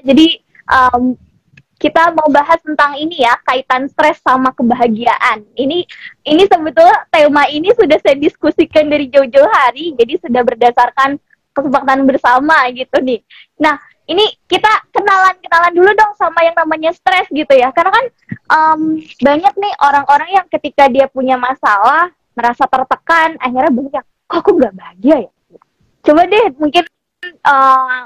Jadi kita mau bahas tentang ini ya, kaitan stres sama kebahagiaan. Ini sebetulnya tema ini sudah saya diskusikan dari jauh-jauh hari, jadi sudah berdasarkan kesepakatan bersama gitu nih. Nah, ini kita kenalan dulu dong sama yang namanya stres gitu ya. Karena kan banyak nih orang-orang yang ketika dia punya masalah, merasa tertekan, akhirnya banyak, kok aku nggak bahagia ya? Coba deh mungkin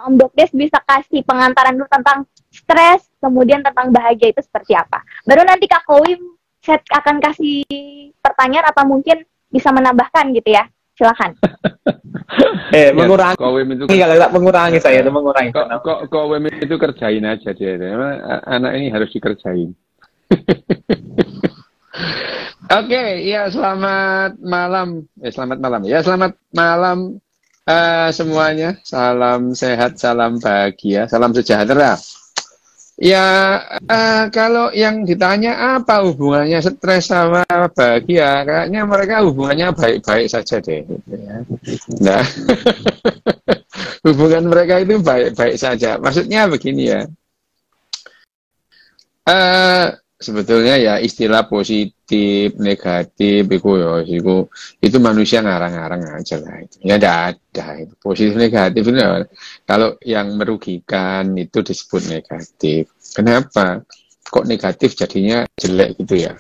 Om Dokdes bisa kasih pengantaran dulu tentang stres, kemudian tentang bahagia itu seperti apa. Baru nanti Kak Kowim saya akan kasih pertanyaan atau mungkin bisa menambahkan gitu ya. Silakan. Mengurangi. Kowim itu kalau tak mengurangi saya itu mengurangi. Kowim itu kerjain aja dia. Anak ini harus dikerjain. Oke, ya selamat malam. Selamat malam. Ya selamat malam. Semuanya, salam sehat, salam bahagia, salam sejahtera. Ya, kalau yang ditanya apa hubungannya stres sama bahagia, kayaknya mereka hubungannya baik-baik saja deh. Gitu ya. Nah, hubungan mereka itu baik-baik saja. Maksudnya begini ya. Sebetulnya ya istilah positif, negatif, itu manusia ngarang-ngarang aja lah. Ya tidak ada. Itu. Positif, negatif itu kalau yang merugikan itu disebut negatif. Kenapa? Kok negatif jadinya jelek gitu ya?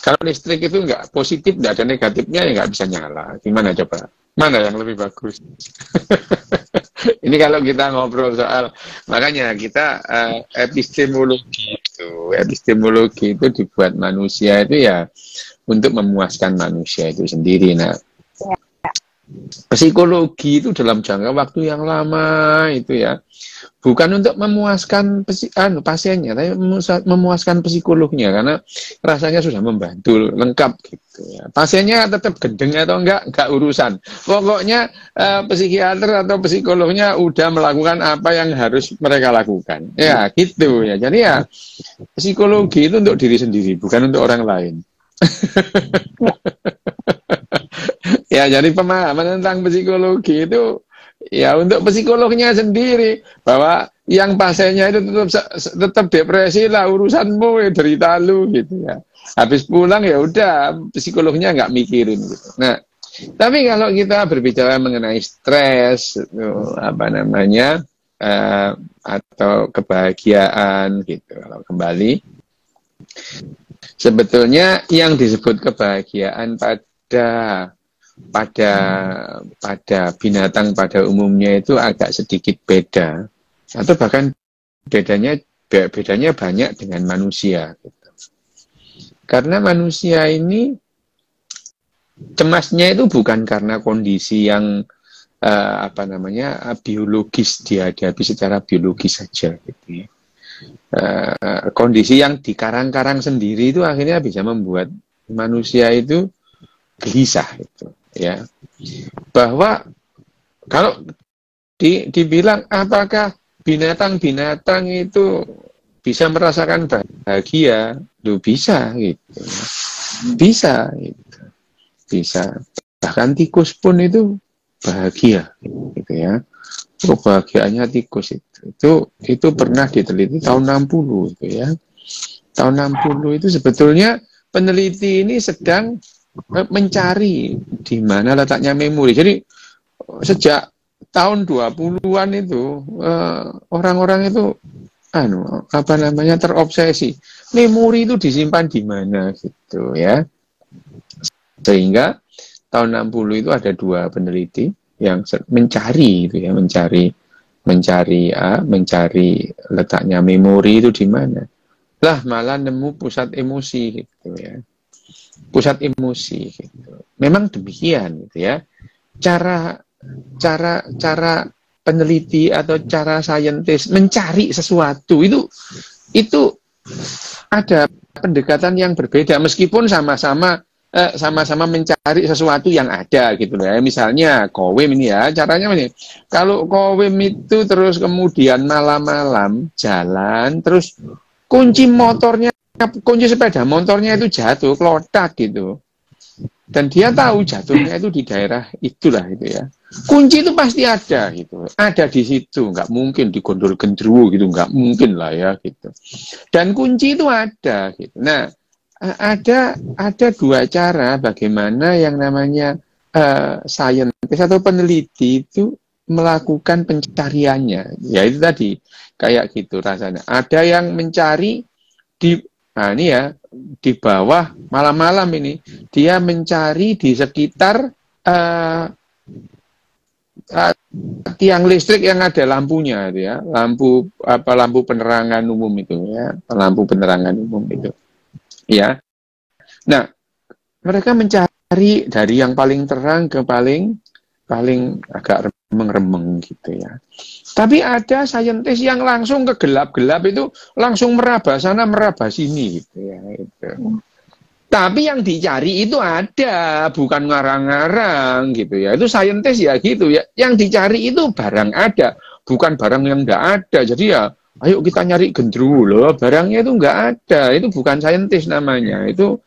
Kalau listrik itu nggak positif, nggak ada negatifnya, ya nggak bisa nyala. Gimana coba? Mana yang lebih bagus? Ini kalau kita ngobrol soal, makanya kita epistemologi itu dibuat manusia itu ya untuk memuaskan manusia itu sendiri. Nah, psikologi itu dalam jangka waktu yang lama itu ya bukan untuk memuaskan pasiennya, tapi memuaskan psikolognya karena rasanya sudah membantu lengkap gitu ya. Pasiennya tetap gendeng atau enggak urusan. Pokoknya psikiater atau psikolognya udah melakukan apa yang harus mereka lakukan. Ya gitu ya. Jadi ya psikologi itu untuk diri sendiri, bukan untuk orang lain. Ya, jadi pemahaman tentang psikologi itu ya untuk psikolognya sendiri, bahwa yang pasiennya itu tetap depresi lah, urusanmu ya, derita lu gitu ya. Habis pulang ya udah psikolognya nggak mikirin gitu. Nah, tapi kalau kita berbicara mengenai stres apa namanya atau kebahagiaan gitu, kalau kembali sebetulnya yang disebut kebahagiaan pada binatang pada umumnya itu agak sedikit beda, atau bahkan bedanya banyak dengan manusia gitu. Karena manusia ini cemasnya itu bukan karena kondisi yang biologis, dihadapi secara biologis saja gitu ya. Kondisi yang di karang-karang sendiri itu akhirnya bisa membuat manusia itu gelisah itu ya, bahwa kalau dibilang apakah binatang-binatang itu bisa merasakan bahagia, bisa gitu, bisa gitu, bisa, bahkan tikus pun itu bahagia gitu ya. Kebahagiaannya tikus itu pernah diteliti tahun 60 itu ya. Tahun 60 itu sebetulnya peneliti ini sedang mencari di mana letaknya memori. Jadi sejak tahun 20-an itu orang-orang itu terobsesi. Memori itu disimpan di mana gitu ya. Sehingga tahun 60 itu ada 2 peneliti yang mencari itu ya, mencari letaknya memori itu di mana. Lah malah nemu pusat emosi gitu ya. Pusat emosi gitu. Memang demikian gitu ya. Cara peneliti atau cara saintis mencari sesuatu itu ada pendekatan yang berbeda meskipun sama-sama mencari sesuatu yang ada gitu ya. Misalnya Kowim ini ya, caranya ini. Kalau Kowim itu terus kemudian malam-malam jalan terus kunci sepeda motornya itu jatuh, kelotak gitu. Dan dia tahu jatuhnya itu di daerah itulah itu ya. Kunci itu pasti ada gitu. Ada di situ, nggak mungkin digondol gendruwo gitu, nggak mungkin lah ya gitu. Dan kunci itu ada gitu. Nah, ada dua cara bagaimana yang namanya saintis atau peneliti itu melakukan pencariannya. Ya itu tadi kayak gitu rasanya. Ada yang mencari di ini ya di bawah malam-malam ini dia mencari di sekitar tiang listrik yang ada lampunya itu ya, lampu penerangan umum itu ya, lampu penerangan umum itu ya. Nah, mereka mencari dari yang paling terang ke paling agak remeng-remeng gitu ya. Tapi ada saintis yang langsung ke gelap-gelap itu langsung meraba sana meraba sini gitu ya. Gitu. Tapi yang dicari itu ada, bukan ngarang-ngarang gitu ya. Itu saintis ya gitu ya. Yang dicari itu barang ada, bukan barang yang enggak ada. Jadi ya, ayo kita nyari gendruwo loh. Barangnya itu enggak ada. Itu bukan saintis namanya. Itu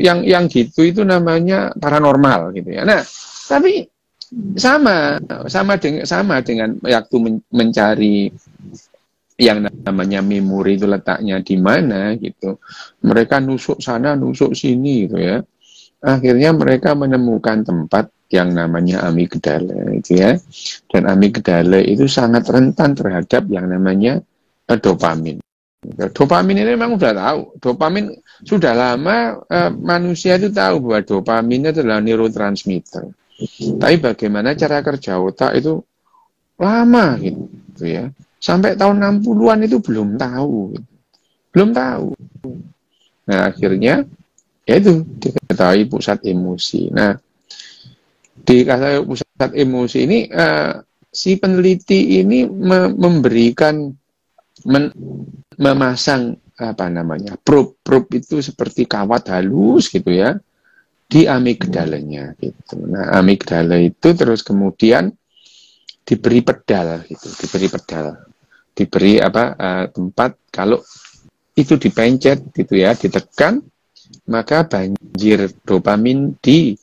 yang gitu itu namanya paranormal gitu ya. Nah, tapi sama dengan waktu mencari yang namanya memori itu letaknya di mana gitu. Mereka nusuk sana, nusuk sini gitu ya. Akhirnya mereka menemukan tempat yang namanya amigdala gitu ya. Dan amigdala itu sangat rentan terhadap yang namanya dopamin. Dopamin ini memang sudah tahu. Dopamin sudah lama manusia itu tahu bahwa dopamin itu adalah neurotransmitter. Tapi bagaimana cara kerja otak itu lama gitu ya. Sampai tahun 60-an itu belum tahu. Belum tahu. Nah, akhirnya ya itu diketahui pusat emosi. Nah, diketahui pusat emosi ini si peneliti ini memberikan memasang apa namanya? probe itu seperti kawat halus gitu ya. Di amigdalanya gitu. Nah, amigdala itu terus kemudian diberi pedal gitu, diberi tempat kalau itu dipencet gitu ya, ditekan maka banjir dopamin di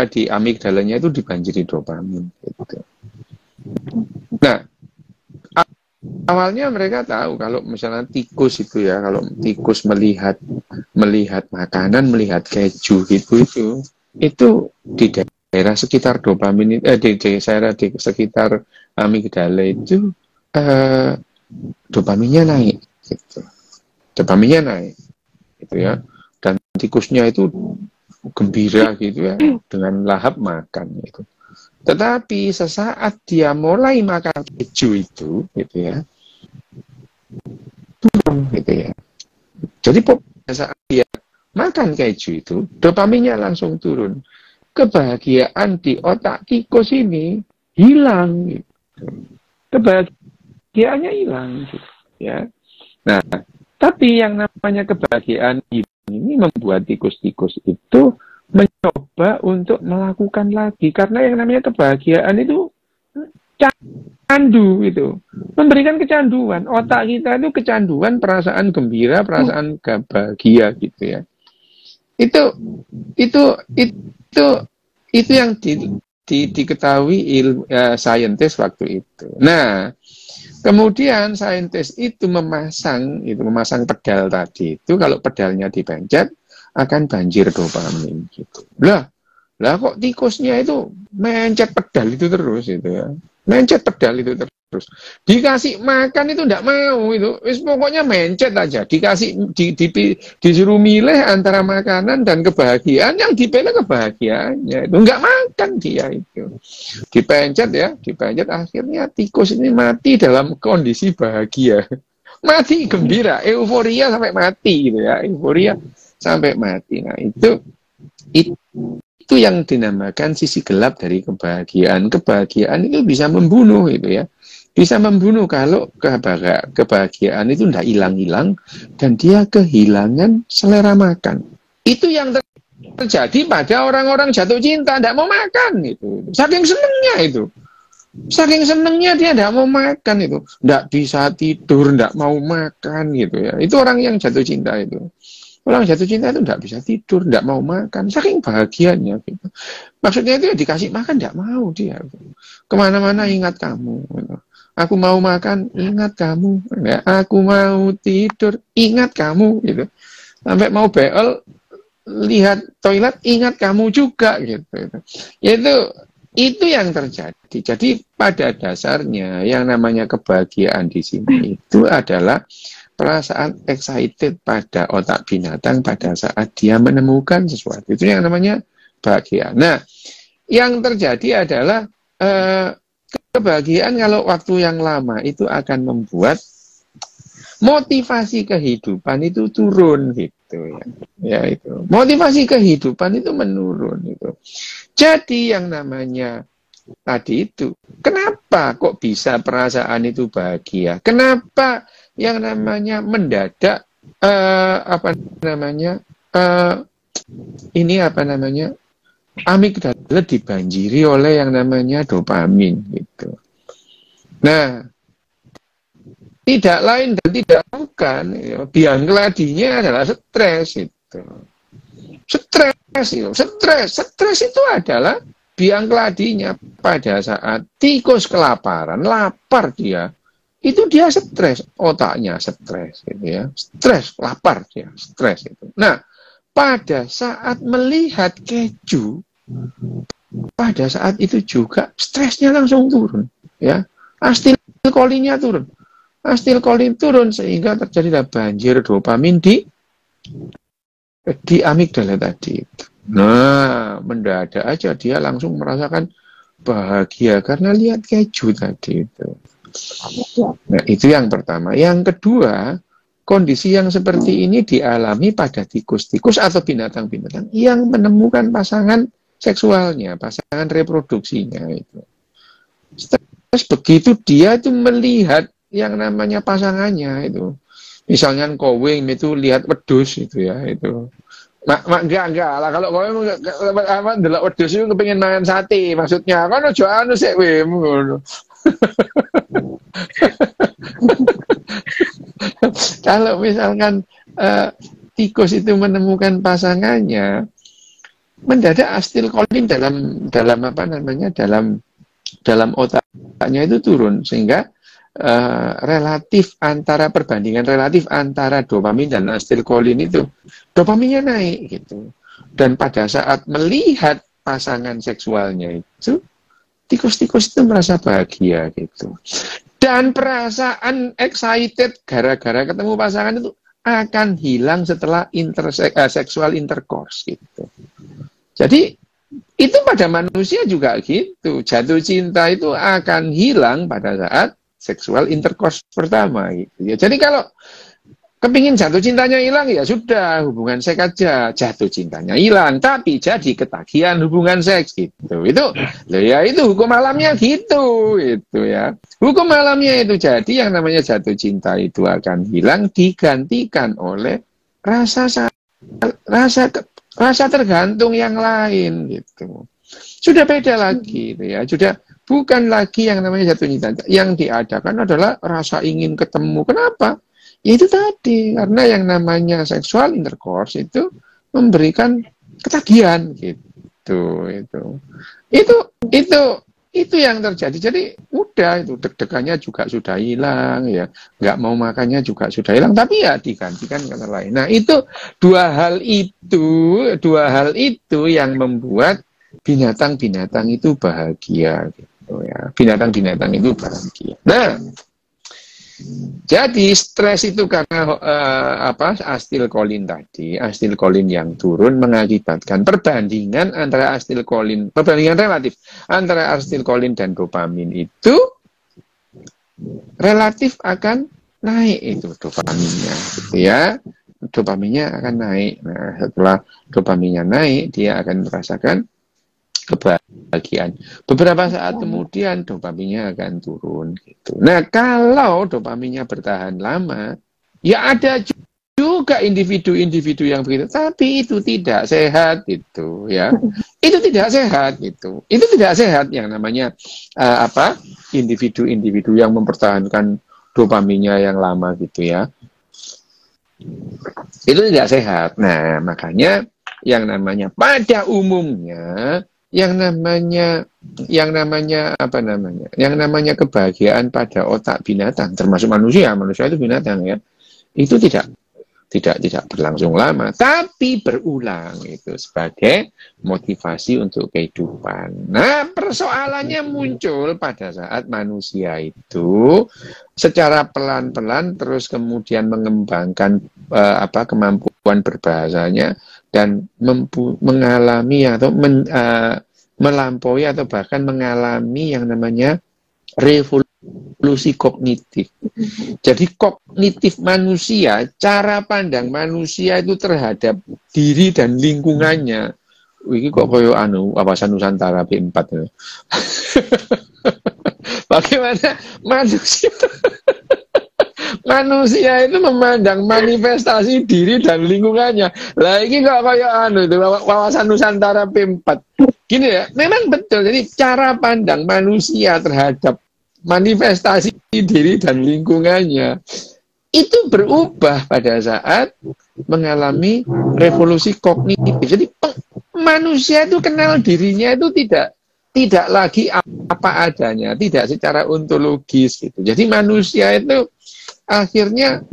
di amigdalanya itu dibanjiri dopamin gitu. Nah, awalnya mereka tahu kalau misalnya tikus itu ya, kalau tikus melihat makanan, melihat keju gitu itu di daerah sekitar dopamin di sekitar amigdala itu dopaminnya naik gitu. Dopaminnya naik gitu ya. Dan tikusnya itu gembira gitu ya dengan lahap makan gitu. Tetapi sesaat dia mulai makan keju itu, gitu ya, turun, gitu ya. Jadi pada saat dia makan keju itu, dopaminnya langsung turun. Kebahagiaan di otak tikus ini hilang, gitu. Kebahagiaannya hilang, gitu ya. Nah, tapi yang namanya kebahagiaan ini membuat tikus-tikus itu mencoba untuk melakukan lagi karena yang namanya kebahagiaan itu candu itu memberikan kecanduan. Otak kita itu kecanduan perasaan gembira, perasaan bahagia gitu ya. Itu yang diketahui saintis waktu itu. Nah, kemudian saintis itu memasang pedal tadi itu, kalau pedalnya dipencet akan banjir dopamin gitu. Lah kok tikusnya itu mencet pedal itu terus itu ya. Mencet pedal itu terus. Dikasih makan itu enggak mau itu. Wis pokoknya mencet aja. Disuruh milih antara makanan dan kebahagiaan, yang dipilih kebahagiaannya. Itu enggak makan dia itu. Dipencet akhirnya tikus ini mati dalam kondisi bahagia. Mati gembira, euforia sampai mati gitu ya. Euforia sampai mati. Nah, itu yang dinamakan sisi gelap dari kebahagiaan. Kebahagiaan itu bisa membunuh itu ya. Bisa membunuh kalau kebahagiaan itu tidak hilang-hilang dan dia kehilangan selera makan. Itu yang terjadi pada orang-orang jatuh cinta, tidak mau makan itu. Saking senengnya itu. Saking senengnya dia tidak mau makan itu. Tidak bisa tidur, tidak mau makan gitu ya. Itu orang yang jatuh cinta itu. Orang jatuh cinta itu tidak bisa tidur, tidak mau makan, saking bahagianya. Gitu. Maksudnya itu ya dikasih makan tidak mau dia. Kemana-mana ingat kamu. Gitu. Aku mau makan, ingat kamu. Ya, aku mau tidur, ingat kamu. Gitu. Sampai mau beol, lihat toilet, ingat kamu juga. Gitu. Itu yang terjadi. Jadi pada dasarnya yang namanya kebahagiaan di sini itu adalah perasaan excited pada otak binatang pada saat dia menemukan sesuatu. Itu yang namanya bahagia. Nah, yang terjadi adalah kebahagiaan kalau waktu yang lama itu akan membuat motivasi kehidupan itu turun gitu ya. Ya itu. Motivasi kehidupan itu menurun itu. Jadi yang namanya tadi itu, kenapa kok bisa perasaan itu bahagia? Kenapa yang namanya mendadak amigdala dibanjiri oleh yang namanya dopamin gitu. Nah, tidak lain dan tidak bukan biang keladinya adalah stres itu. Stres itu adalah biang keladinya pada saat tikus kelaparan, lapar dia. Itu dia stres, otaknya stres gitu ya. Stres, lapar dia, stres itu. Nah, pada saat melihat keju, pada saat itu juga stresnya langsung turun ya. Asetilkolinnya turun. Asetilkolin turun sehingga terjadilah banjir dopamin di amigdala tadi. Nah, mendadak aja dia langsung merasakan bahagia karena lihat keju tadi itu. Nah, itu yang pertama. Yang kedua, kondisi yang seperti ini dialami pada tikus-tikus atau binatang-binatang yang menemukan pasangan seksualnya, pasangan reproduksinya itu. Terus begitu dia itu melihat yang namanya pasangannya itu. Misalnya kowing itu lihat wedus itu ya itu. Enggak lah kalau kowing ndelok wedus itu kepengin mangan sate maksudnya. Kan ojo anu sik we ngono. Kalau misalkan tikus itu menemukan pasangannya, mendadak asetilkolin dalam otaknya itu turun sehingga perbandingan relatif antara dopamin dan asetilkolin itu dopaminnya naik gitu. Dan pada saat melihat pasangan seksualnya itu tikus-tikus itu merasa bahagia gitu. Dan perasaan excited gara-gara ketemu pasangan itu akan hilang setelah sexual intercourse gitu. Jadi itu pada manusia juga gitu. Jatuh cinta itu akan hilang pada saat sexual intercourse pertama gitu. Ya, jadi kalau kepingin jatuh cintanya hilang ya sudah hubungan seks aja, jatuh cintanya hilang tapi jadi ketagihan hubungan seks gitu. Itu ya itu hukum alamnya gitu ya. Hukum alamnya itu jadi yang namanya jatuh cinta itu akan hilang digantikan oleh rasa tergantung yang lain gitu. Sudah beda lagi gitu ya. Sudah bukan lagi yang namanya jatuh cinta. Yang diadakan adalah rasa ingin ketemu. Kenapa? Ya itu tadi, karena yang namanya sexual intercourse itu memberikan ketagihan gitu. Itu yang terjadi. Jadi udah itu deg-degannya juga sudah hilang ya, nggak mau makannya juga sudah hilang. Tapi ya digantikan kata lain. Nah itu dua hal itu yang membuat binatang-binatang itu bahagia gitu ya. Binatang-binatang itu bahagia. Nah. Jadi stres itu karena asetilkolin tadi, asetilkolin yang turun mengakibatkan perbandingan relatif antara asetilkolin dan dopamin itu relatif akan naik itu dopaminnya, gitu ya. Dopaminnya akan naik. Nah, setelah dopaminnya naik, dia akan merasakan kebahagiaan. Beberapa saat kemudian dopaminnya akan turun gitu. Nah, kalau dopaminnya bertahan lama, ya ada juga individu-individu yang begitu, tapi itu tidak sehat gitu ya. Itu tidak sehat gitu. Itu tidak sehat yang namanya individu-individu yang mempertahankan dopaminnya yang lama gitu ya. Itu tidak sehat. Nah, makanya yang namanya pada umumnya yang namanya apa namanya? Yang namanya kebahagiaan pada otak binatang, termasuk manusia itu binatang ya. Itu tidak berlangsung lama, tapi berulang itu sebagai motivasi untuk kehidupan. Nah, persoalannya muncul pada saat manusia itu secara pelan-pelan terus kemudian mengembangkan kemampuan berbahasanya dan mengalami atau melampaui atau bahkan mengalami yang namanya revolusi kognitif. Jadi kognitif manusia, cara pandang manusia itu terhadap diri dan lingkungannya. Ini kok koyo wawasan Nusantara P4 ya. Bagaimana manusia itu memandang manifestasi diri dan lingkungannya. Lah ini kok koyo itu wawasan Nusantara P4. Gini ya, memang betul. Jadi cara pandang manusia terhadap manifestasi diri dan lingkungannya itu berubah pada saat mengalami revolusi kognitif. Jadi manusia itu kenal dirinya itu tidak lagi apa adanya, tidak secara ontologis gitu. Jadi manusia itu akhirnya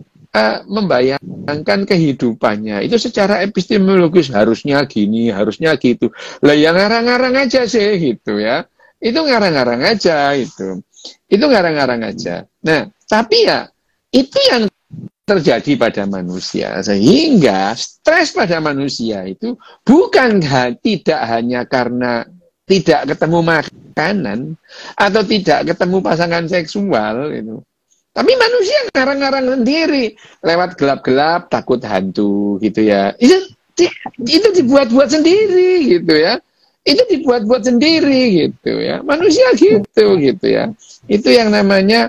membayangkan kehidupannya itu secara epistemologis, harusnya gini, harusnya gitu. Lah yang ngarang-ngarang aja sih gitu ya. Itu ngarang-ngarang aja itu. Itu ngarang-ngarang aja. Nah, tapi ya itu yang terjadi pada manusia, sehingga stres pada manusia itu bukan tidak hanya karena tidak ketemu makanan atau tidak ketemu pasangan seksual itu. Tapi manusia ngarang-ngarang sendiri lewat gelap-gelap, takut hantu gitu ya. Itu dibuat-buat sendiri gitu ya. Itu dibuat-buat sendiri gitu ya. Manusia gitu ya. Itu yang namanya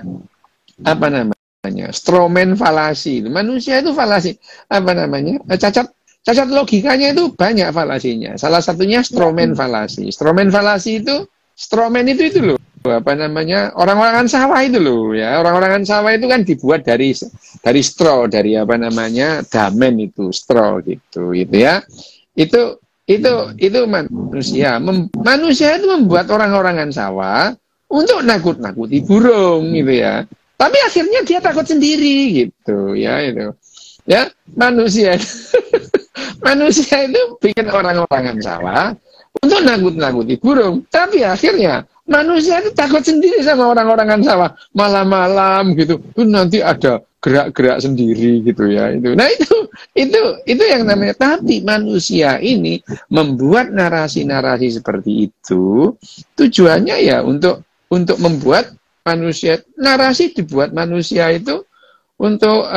apa namanya? Strawman falasi. Manusia itu falasi. Apa namanya? Cacat logikanya itu banyak falasinya. Salah satunya strawman falasi. Strawman falasi itu strawman itu loh. Apa namanya? Orang-orangan sawah itu loh ya. Orang-orangan sawah itu kan dibuat dari straw, dari apa namanya? Damen itu, straw gitu ya. Itu manusia. Manusia itu membuat orang-orangan sawah untuk nakut-nakuti burung gitu ya. Tapi akhirnya dia takut sendiri gitu ya itu. Ya, manusia itu bikin orang-orangan sawah untuk nakut-nakuti burung. Tapi akhirnya manusia itu takut sendiri sama orang-orangan sawah. Malam-malam gitu. Nanti ada gerak-gerak sendiri gitu ya itu. Nah itu yang namanya. Tapi manusia ini membuat narasi-narasi seperti itu tujuannya ya untuk membuat manusia, narasi dibuat manusia itu untuk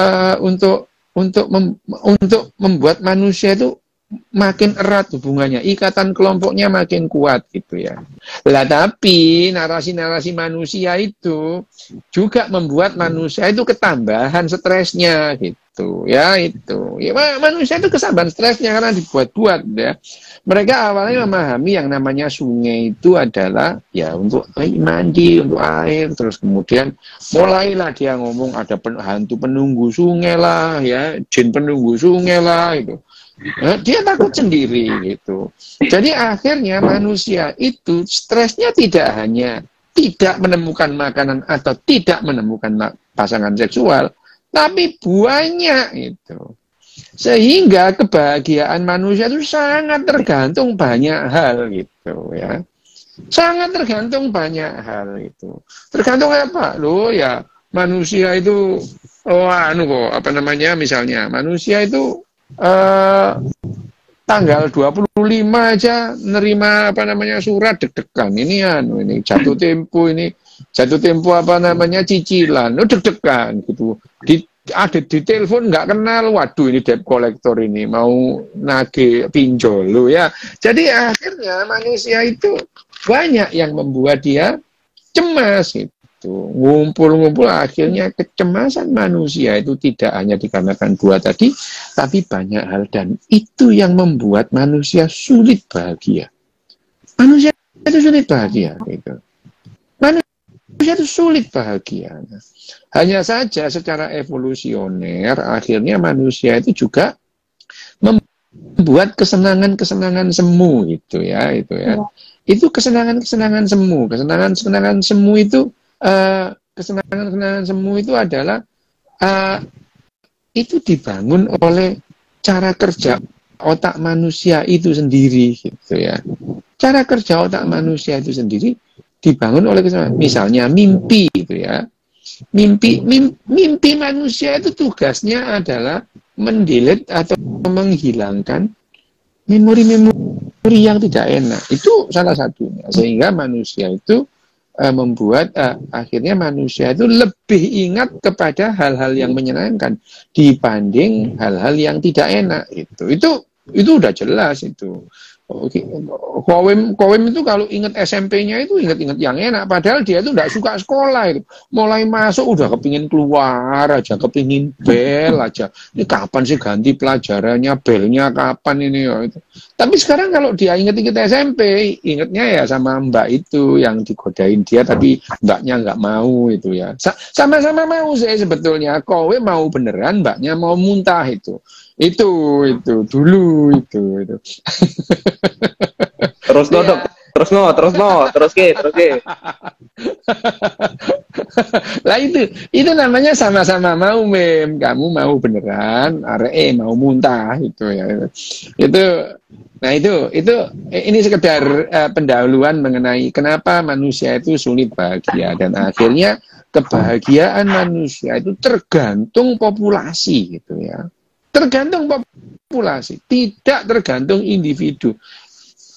membuat manusia itu makin erat hubungannya, ikatan kelompoknya makin kuat gitu ya. Lah tapi narasi-narasi manusia itu juga membuat manusia itu ketambahan stresnya gitu ya itu. Ya manusia itu ketambahan stresnya karena dibuat-buat ya. Mereka awalnya memahami yang namanya sungai itu adalah ya untuk mandi, untuk air, terus kemudian mulailah dia ngomong ada hantu penunggu sungai lah ya, jin penunggu sungai lah itu. Dia takut sendiri gitu. Jadi akhirnya manusia itu stresnya tidak hanya tidak menemukan makanan atau tidak menemukan pasangan seksual, tapi banyak itu. Sehingga kebahagiaan manusia itu sangat tergantung banyak hal gitu ya. Sangat tergantung banyak hal itu. Tergantung apa? Loh ya, manusia itu apa namanya misalnya, manusia itu tanggal 25 aja nerima apa namanya surat deg-degan. Ini jatuh tempo apa namanya cicilan, deg-degan gitu. Ada di telepon nggak kenal, waduh ini debt collector ini mau nagih pinjol lo ya. Jadi akhirnya manusia itu banyak yang membuat dia cemas gitu. Ngumpul-ngumpul akhirnya kecemasan manusia itu tidak hanya dikarenakan dua tadi, tapi banyak hal dan itu yang membuat manusia sulit bahagia. Manusia itu sulit bahagia gitu. itu sulit bahagia. Hanya saja secara evolusioner akhirnya manusia itu juga membuat kesenangan-kesenangan semu itu ya. Itu kesenangan-kesenangan semu, kesenangan-kesenangan semu itu kesenangan-kesenangan semu itu adalah itu dibangun oleh cara kerja otak manusia itu sendiri gitu ya. Cara kerja otak manusia itu sendiri dibangun oleh kesenangan. Misalnya mimpi itu ya. Mimpi manusia itu tugasnya adalah mendelete atau menghilangkan memori-memori yang tidak enak. Itu salah satunya. Sehingga manusia itu membuat akhirnya manusia itu lebih ingat kepada hal-hal yang menyenangkan dibanding hal-hal yang tidak enak. Itu udah jelas itu. Oke. Kowem itu kalau ingat SMP-nya itu ingat-ingat yang enak, padahal dia itu tidak suka sekolah itu. Mulai masuk udah kepingin keluar aja, kepingin bel aja. Ini kapan sih ganti pelajarannya, belnya kapan ini ya itu. Tapi sekarang kalau dia ingat-ingat SMP, ingatnya ya sama mbak itu yang digodain dia, tapi mbaknya nggak mau itu ya. Sama-sama mau sih sebetulnya. Kowe mau beneran, mbaknya mau muntah itu. Itu dulu itu. Terus no, Dok. Terus ke. Lah itu namanya sama-sama mau, Mem. Kamu mau beneran, arek mau muntah itu ya. Ini sekedar pendahuluan mengenai kenapa manusia itu sulit bahagia dan akhirnya kebahagiaan manusia itu tergantung populasi gitu ya. Tergantung populasi, tidak tergantung individu,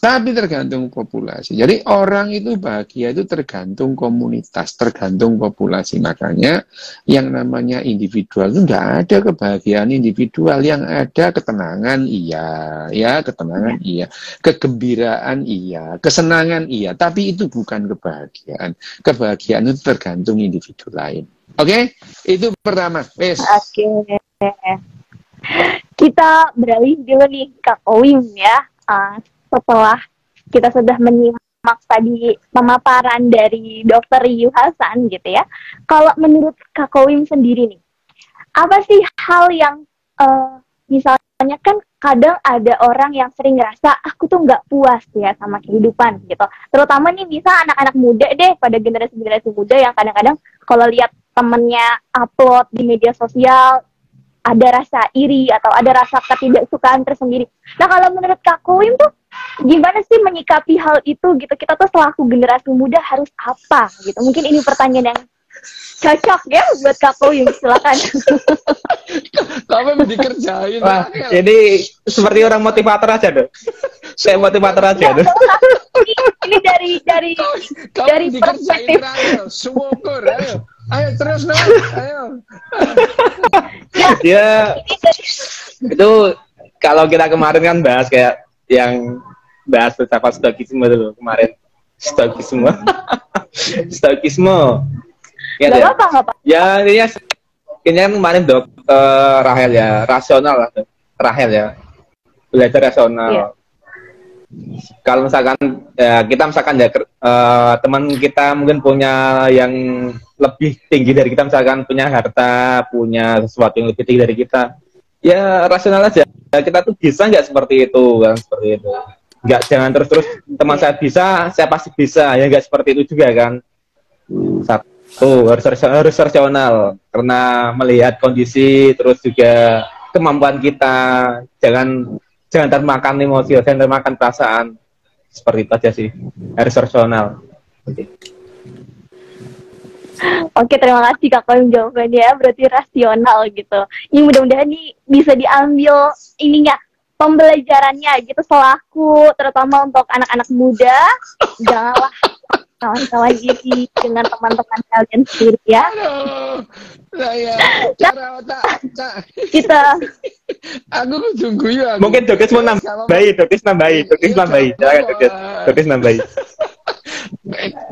tapi tergantung populasi. Jadi orang itu bahagia itu tergantung komunitas, tergantung populasi. Makanya yang namanya individual itu tidak ada kebahagiaan individual, yang ada ketenangan ketenangan iya, kegembiraan iya, kesenangan iya, tapi itu bukan kebahagiaan. Kebahagiaan itu tergantung individu lain. Oke? Itu pertama. Wes. Oke. Kita beralih dulu nih Kak Owim ya. Setelah kita sudah menyimak tadi pemaparan dari Dr. Riyu Hasan gitu ya. Kalau menurut Kak Owim sendiri nih, apa sih hal yang misalnya kan kadang ada orang yang sering ngerasa aku tuh nggak puas ya sama kehidupan gitu. Terutama nih bisa anak-anak muda deh, pada generasi-generasi muda yang kadang-kadang kalau lihat temennya upload di media sosial ada rasa iri atau ada rasa ketidaksukaan tersendiri. Nah kalau menurut Kak Owim tuh gimana sih menyikapi hal itu gitu? Kita tuh selaku generasi muda harus apa gitu? Mungkin ini pertanyaan yang cocok ya buat Kak Owim, silakan. Kamu dikerjain. Wah, ini seperti orang motivator aja dong. Saya motivator aja dong. Ini dari dikerjain Rahel, syukur, ayo terus dong, ayo. Ya, itu kalau kita kemarin kan bahas kayak yang bahas filsafat stoikisme dulu kemarin. Stoikisme. Ya, nggak apa-apa. Ya, ini kan kemarin Rahel ya, rasional lah. Rahel ya, belajar rasional. Iya. Kalau misalkan kita misalkan teman kita mungkin punya yang lebih tinggi dari kita, misalkan punya harta, punya sesuatu yang lebih tinggi dari kita, ya rasional aja. Kita tuh bisa nggak seperti itu kan, seperti itu. Nggak, jangan terus teman saya bisa, saya pasti bisa, ya nggak seperti itu juga kan. Satu harus rasional karena melihat kondisi, terus juga kemampuan kita, jangan termakan emosi, jangan termakan perasaan. Seperti itu aja sih, harus rasional. Oke, terima kasih Kak Owim jawabannya, berarti rasional gitu. Ini mudah-mudahan nih bisa diambil ininya, pembelajarannya gitu selaku terutama untuk anak-anak muda. Janganlah kawan-kawan iri dengan teman-teman kalian sendiri ya. Saya cara otak kita aku tunggu ya. Mungkin Dokes mau nambahi.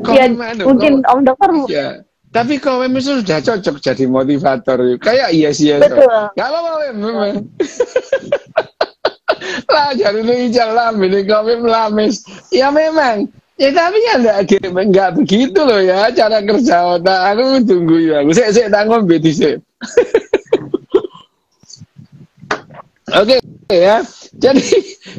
Ya, mungkin Om Dokter. Ya. Tapi kau memang sudah cocok jadi motivator. Kayak iya sih ya. Betul. Kalau memang. Lah jadi ini jalan ini kau memang lamis. Ya memang. Ya tapi ya enggak begitu loh ya cara kerja otak. Aku tunggu ya. Aku saya tak ngombe dhisik. Oke ya. Jadi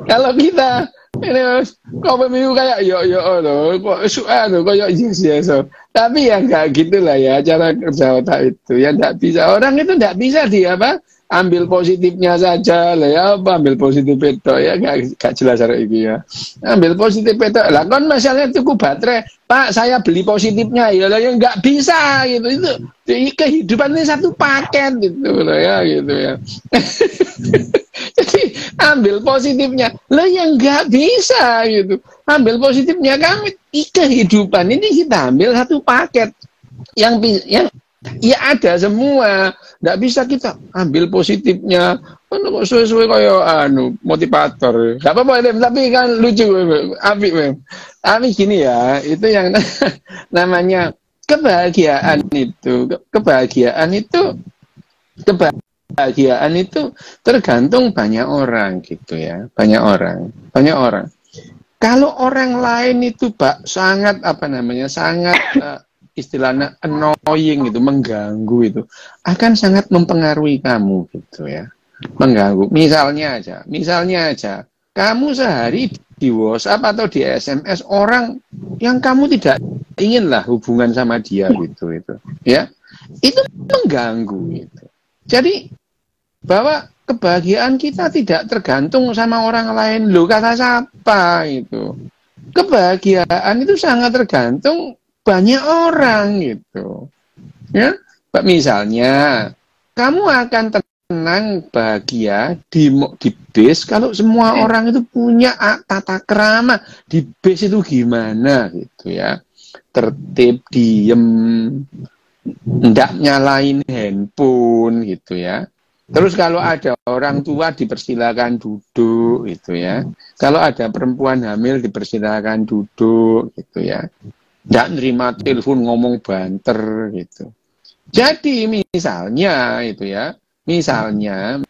kalau kita ini kok pemilu kayak yo loh, kok soal kayak yes. Tapi ya enggak gitulah ya cara kerja otak itu. Ya enggak bisa. Orang itu enggak bisa dia apa? Ambil positifnya saja lah ya, apa ambil positif itu ya gak jelas hari ini ya. Ambil positif itu lah kan masalahnya tuku baterai, Pak saya beli positifnya ya lah ya nggak bisa gitu itu kehidupan ini satu paket gitu loh ya gitu ya. Jadi ambil positifnya lah yang nggak bisa gitu. Ambil positifnya kami kehidupan ini kita ambil satu paket yang ya ada semua. Nggak bisa kita ambil positifnya. Kok suwe-suwe kayak motivator. Nggak apa-apa, tapi kan lucu. Tapi gini ya, itu yang namanya kebahagiaan itu. Kebahagiaan itu tergantung banyak orang gitu ya. Banyak orang. Kalau orang lain itu sangat sangat istilahnya annoying itu, mengganggu itu, akan sangat mempengaruhi kamu gitu ya. Mengganggu. Misalnya aja, kamu sehari di WhatsApp atau di SMS orang yang kamu tidak inginlah hubungan sama dia gitu itu. Ya. Itu mengganggu gitu. Jadi bahwa kebahagiaan kita tidak tergantung sama orang lain. Loh kata siapa itu? Kebahagiaan itu sangat tergantung banyak orang gitu. Ya, misalnya kamu akan tenang bahagia di bis kalau semua orang itu punya tata krama. Di bis itu gimana gitu ya. Tertib, diem, ndak nyalain handphone gitu ya. Terus kalau ada orang tua dipersilakan duduk gitu ya. Kalau ada perempuan hamil dipersilakan duduk gitu ya. Nggak nerima telepon ngomong banter gitu. Jadi misalnya itu ya, misalnya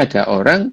ada orang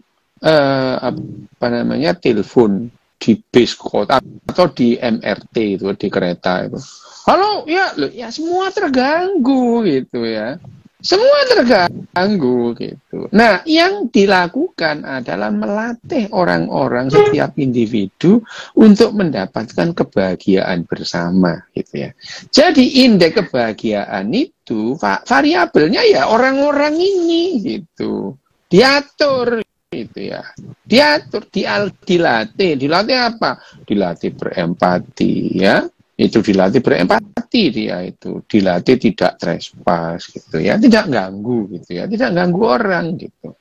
telepon di bis kota atau di MRT itu, di kereta itu. Halo, ya semua terganggu gitu ya. Semua terganggu gitu. Nah, yang dilakukan adalah melatih orang-orang setiap individu untuk mendapatkan kebahagiaan bersama gitu ya. Jadi indeks kebahagiaan itu variabelnya ya orang-orang ini gitu. Diatur gitu ya. Diatur, dilatih apa? Dilatih berempati ya. Itu dilatih berempati dia itu, dilatih tidak trespass gitu ya, tidak ganggu gitu ya, tidak ganggu orang gitu,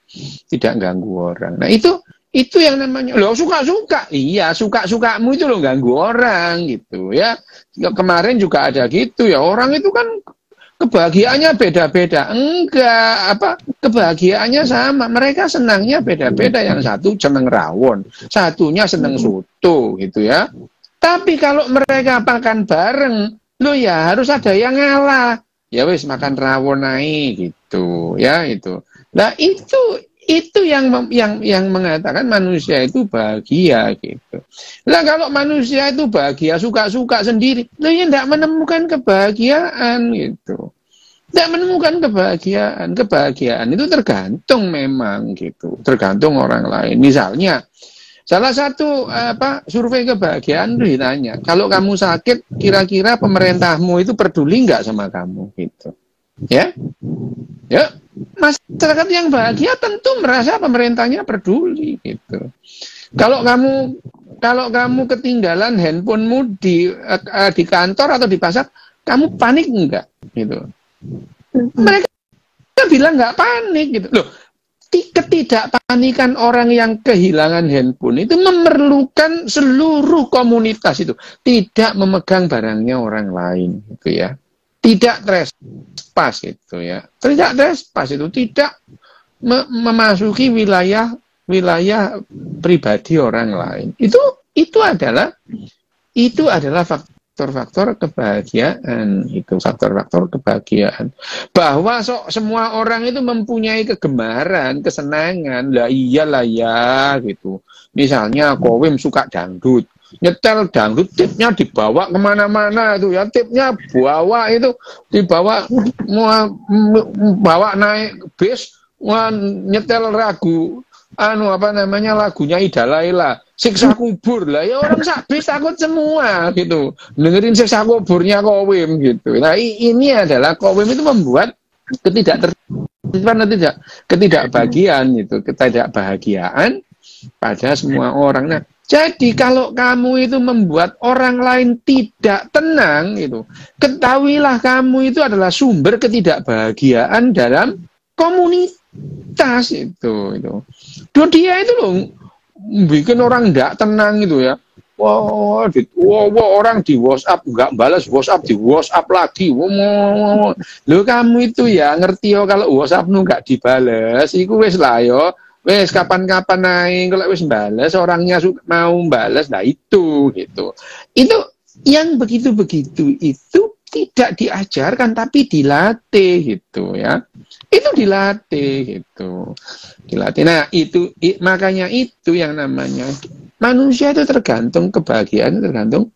tidak ganggu orang. Nah itu yang namanya lo suka-suka, iya suka-sukamu itu lo ganggu orang gitu ya. Kemarin juga ada gitu ya, orang itu kan kebahagiaannya beda-beda, enggak kebahagiaannya sama, mereka senangnya beda-beda, yang satu seneng rawon, satunya seneng soto gitu ya. Tapi kalau mereka makan bareng, lo ya harus ada yang ngalah. Ya wis makan rawon naik gitu, ya itu. Nah itu yang mengatakan manusia itu bahagia gitu. Nah kalau manusia itu bahagia suka-suka sendiri, lo ya tidak menemukan kebahagiaan gitu. Tidak menemukan kebahagiaan. Kebahagiaan itu tergantung memang gitu, tergantung orang lain. Misalnya. Salah satu survei kebahagiaan itu ditanya, kalau kamu sakit, kira-kira pemerintahmu itu peduli nggak sama kamu gitu, ya? Ya, masyarakat yang bahagia tentu merasa pemerintahnya peduli gitu. Kalau kamu ketinggalan handphonemu di kantor atau di pasar, kamu panik nggak gitu? Mereka bilang nggak panik gitu loh. Ketidakpanikan orang yang kehilangan handphone itu memerlukan seluruh komunitas itu tidak memegang barangnya orang lain gitu ya, tidak trespass gitu ya, tidak trespass itu tidak memasuki wilayah pribadi orang lain, itu adalah faktor-faktor kebahagiaan. Itu faktor-faktor kebahagiaan. Bahwa semua orang itu mempunyai kegemaran, kesenangan. Lah iyalah ya gitu. Misalnya Kowim suka dangdut, nyetel dangdut, tipnya dibawa kemana-mana itu ya, tipnya bawa itu dibawa, bawa naik bis, nyetel lagu lagunya Ida Laila, siksa kubur lah ya, orang sabis takut semua gitu dengerin siksa kuburnya Kowim gitu. Nah ini adalah Kowim itu membuat ketidakbahagiaan gitu, ketidakbahagiaan pada semua orang. Nah jadi kalau kamu itu membuat orang lain tidak tenang itu, ketahuilah kamu itu adalah sumber ketidakbahagiaan dalam komunitas itu. Dia itu loh bikin orang tidak tenang itu ya. Wah, orang di WhatsApp nggak balas WhatsApp, di WhatsApp lagi. Loh kamu itu ya ngerti yo kalau WhatsApp nu nggak dibales, iku wis lah yo. Wes kapan-kapan naik kalau wes balas orangnya mau balas, nah itu gitu. Itu yang begitu-begitu itu tidak diajarkan tapi dilatih gitu ya. Itu dilatih gitu. Dilatih. Nah, makanya itu yang namanya manusia itu tergantung kebahagiaan, tergantung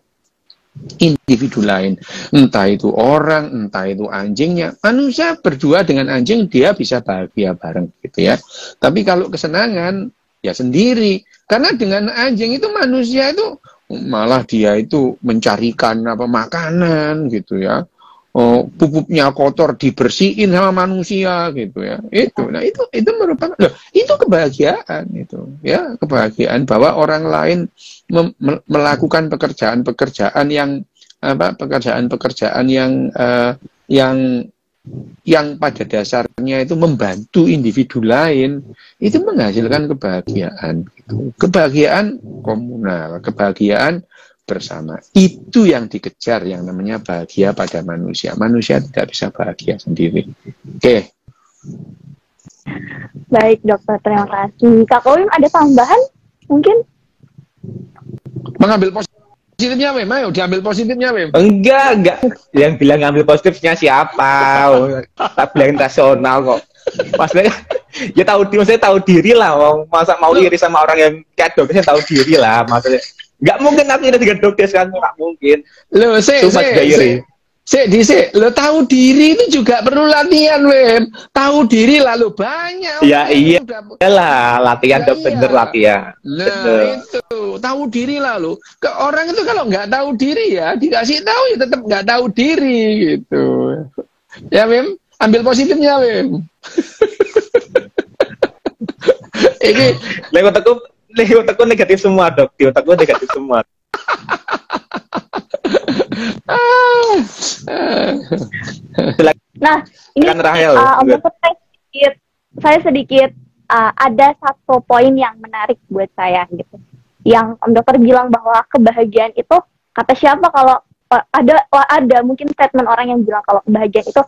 individu lain, entah itu orang, entah itu anjingnya. Manusia berdua dengan anjing dia bisa bahagia bareng gitu ya. Tapi kalau kesenangan ya sendiri. Karena dengan anjing itu manusia itu malah dia itu mencarikan makanan gitu ya. Pupuknya kotor dibersihin sama manusia gitu ya. Nah itu merupakan itu kebahagiaan itu ya, kebahagiaan bahwa orang lain melakukan pekerjaan-pekerjaan yang pada dasarnya itu membantu individu lain, itu menghasilkan kebahagiaan gitu. Kebahagiaan komunal, kebahagiaan bersama. Itu yang dikejar, yang namanya bahagia pada manusia. Manusia tidak bisa bahagia sendiri. Oke. Baik, dokter. Terima kasih. Kak Kowim ada tambahan? Mungkin? Mengambil positifnya, Wim. Ayo, diambil positifnya, Wim. Enggak. Yang bilang ngambil positifnya siapa? Tak bilang rasional kok. Maksudnya, ya tahu diri lah. Masa mau iri sama orang yang kayak dokternya tahu diri lah. Maksudnya, nggak mungkin aku ini dengan dokter kan, nggak mungkin. Lo tahu diri itu juga perlu latihan, Wem. Tahu diri lalu banyak. Ya iyalah, latihan udah bener latihan. Nah bener. Itu tahu diri lalu. Ke orang itu kalau nggak tahu diri ya dikasih tahu ya tetap nggak tahu diri gitu. Ya Wem, ambil positifnya Wem. Ini lewat aku negatif semua dok, di otakku negatif semua. Nah, ini kan Rahel. Saya sedikit ada satu poin yang menarik buat saya gitu. Yang Om Dokter bilang bahwa kebahagiaan itu, kata siapa kalau ada mungkin statement orang yang bilang kalau kebahagiaan itu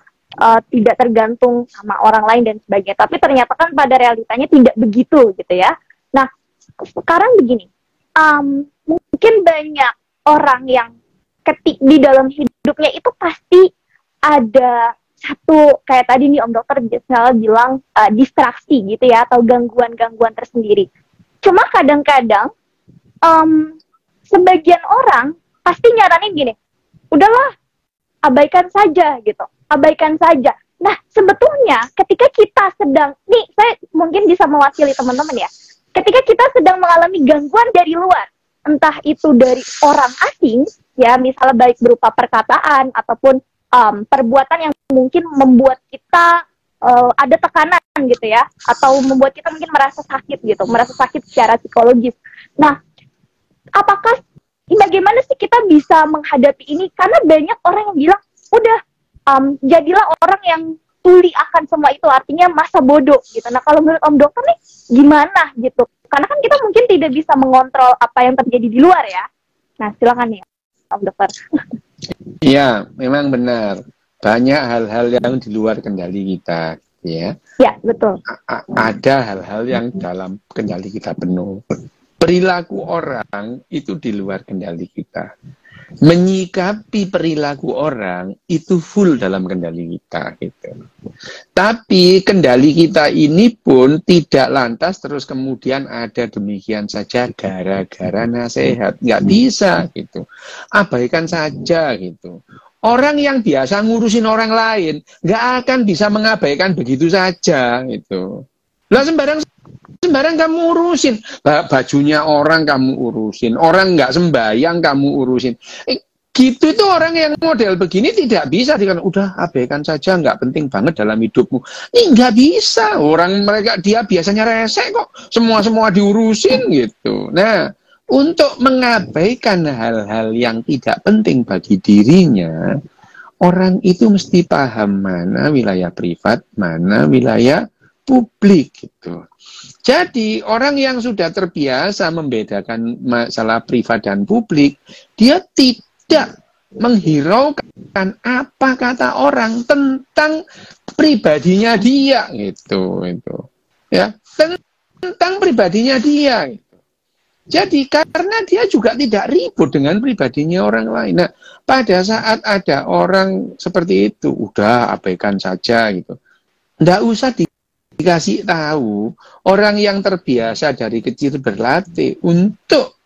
tidak tergantung sama orang lain dan sebagainya. Tapi ternyata kan pada realitanya tidak begitu gitu ya. Nah, sekarang begini, mungkin banyak orang yang di dalam hidupnya itu pasti ada satu, kayak tadi nih Om Dokter misalnya bilang distraksi gitu ya, atau gangguan-gangguan tersendiri. Cuma kadang-kadang sebagian orang pasti nyaranin gini, udahlah abaikan saja gitu, abaikan saja. Nah sebetulnya ketika kita sedang, nih saya mungkin bisa mewakili teman-teman ya, ketika kita sedang mengalami gangguan dari luar, entah itu dari orang asing, ya misalnya baik berupa perkataan ataupun perbuatan yang mungkin membuat kita ada tekanan gitu ya, atau membuat kita mungkin merasa sakit gitu, merasa sakit secara psikologis. Nah, apakah bagaimana sih kita bisa menghadapi ini? Karena banyak orang yang bilang, udah jadilah orang yang tuli akan semua itu, artinya masa bodoh gitu. Nah kalau menurut Om Dokter nih gimana gitu? Karena kan kita mungkin tidak bisa mengontrol apa yang terjadi di luar ya. Nah silakan nih Om Dokter. Iya, memang benar. Banyak hal-hal yang di luar kendali kita, ya. Ya betul. Ada hal-hal yang dalam kendali kita penuh. Perilaku orang itu di luar kendali kita. menyikapi perilaku orang itu full dalam kendali kita gitu. Tapi kendali kita ini pun tidak lantas terus kemudian ada demikian saja gara-gara nasihat, nggak bisa gitu. Abaikan saja gitu. Orang yang biasa ngurusin orang lain nggak akan bisa mengabaikan begitu saja gitu. Lah sembarang kamu urusin, bajunya orang kamu urusin, orang nggak sembahyang kamu urusin. Gitu itu orang yang model begini tidak bisa dikatakan udah abaikan saja, nggak penting banget dalam hidupmu. Ini nggak bisa, orang mereka dia biasanya rese kok, semua diurusin gitu. Nah, untuk mengabaikan hal-hal yang tidak penting bagi dirinya, orang itu mesti paham mana wilayah privat, mana wilayah publik gitu. Jadi orang yang sudah terbiasa membedakan masalah privat dan publik, dia tidak menghiraukan apa kata orang tentang pribadinya dia gitu. Ya, tentang pribadinya dia. Gitu. Jadi karena dia juga tidak ribut dengan pribadinya orang lain. Nah, pada saat ada orang seperti itu, udah abaikan saja gitu. Nggak usah dikasih tahu. Orang yang terbiasa dari kecil berlatih untuk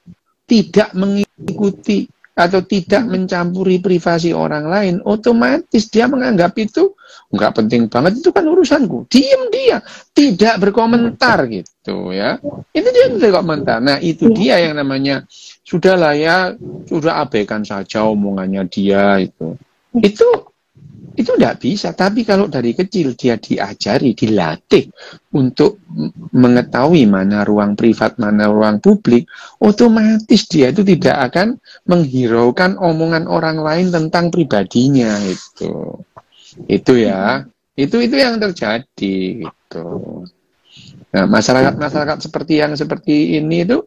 tidak mengikuti atau tidak mencampuri privasi orang lain, otomatis dia menganggap itu nggak penting banget, itu kan urusanku. Diem dia, tidak berkomentar gitu ya. Itu dia tidak komentar. Nah itu dia yang namanya sudahlah ya, sudah abaikan saja omongannya dia itu. Itu tidak bisa, tapi kalau dari kecil dia diajari, dilatih untuk mengetahui mana ruang privat, mana ruang publik, otomatis dia itu tidak akan menghiraukan omongan orang lain tentang pribadinya itu. Itu ya, itu yang terjadi gitu. Nah, masyarakat seperti ini itu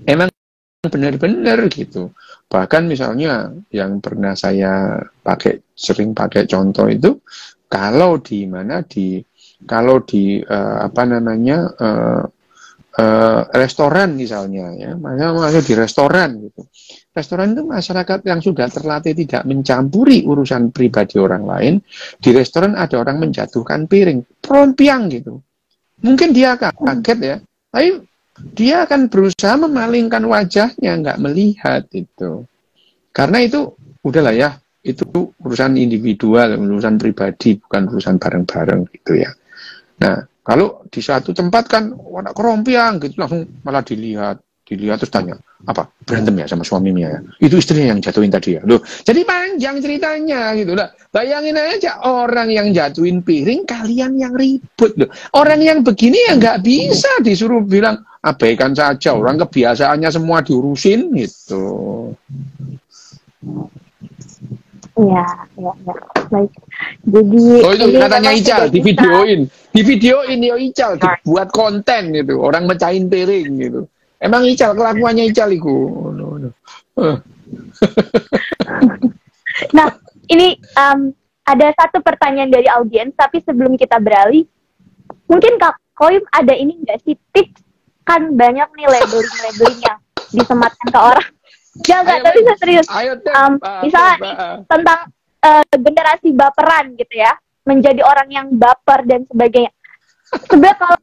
emang benar-benar gitu. Bahkan misalnya yang pernah saya sering pakai contoh itu, kalau di restoran misalnya ya, masuk di restoran gitu. Restoran itu masyarakat yang sudah terlatih tidak mencampuri urusan pribadi orang lain. Di restoran ada orang menjatuhkan piring, prompiang gitu. Mungkin dia kaget ya, tapi dia akan berusaha memalingkan wajahnya, nggak melihat itu. Karena itu, udahlah ya, itu urusan individual, urusan pribadi, bukan urusan bareng-bareng gitu ya. Nah, kalau di suatu tempat kan, warna kerompiang gitu, langsung malah dilihat terus tanya, apa, berantem ya sama suaminya ya? Itu istrinya yang jatuhin tadi ya? Loh, jadi panjang ceritanya gitu lah. Bayangin aja, orang yang jatuhin piring, kalian yang ribut loh. Orang yang begini ya nggak bisa disuruh bilang, abaikan saja, orang kebiasaannya semua diurusin gitu. Ya. Baik. Jadi itu katanya Ical di videoin ya Ical, dibuat konten gitu, orang mecahin piring gitu. Emang Ical kelakuannya Ical itu. Nah, ini ada satu pertanyaan dari audiens, tapi sebelum kita beralih, mungkin Kak Koim ada ini nggak sih tips? Kan banyak nih labeling yang disematkan ke orang. Jangan, tapi serius. Misalnya tentang generasi baperan gitu ya, menjadi orang yang baper dan sebagainya. Sebenarnya kalau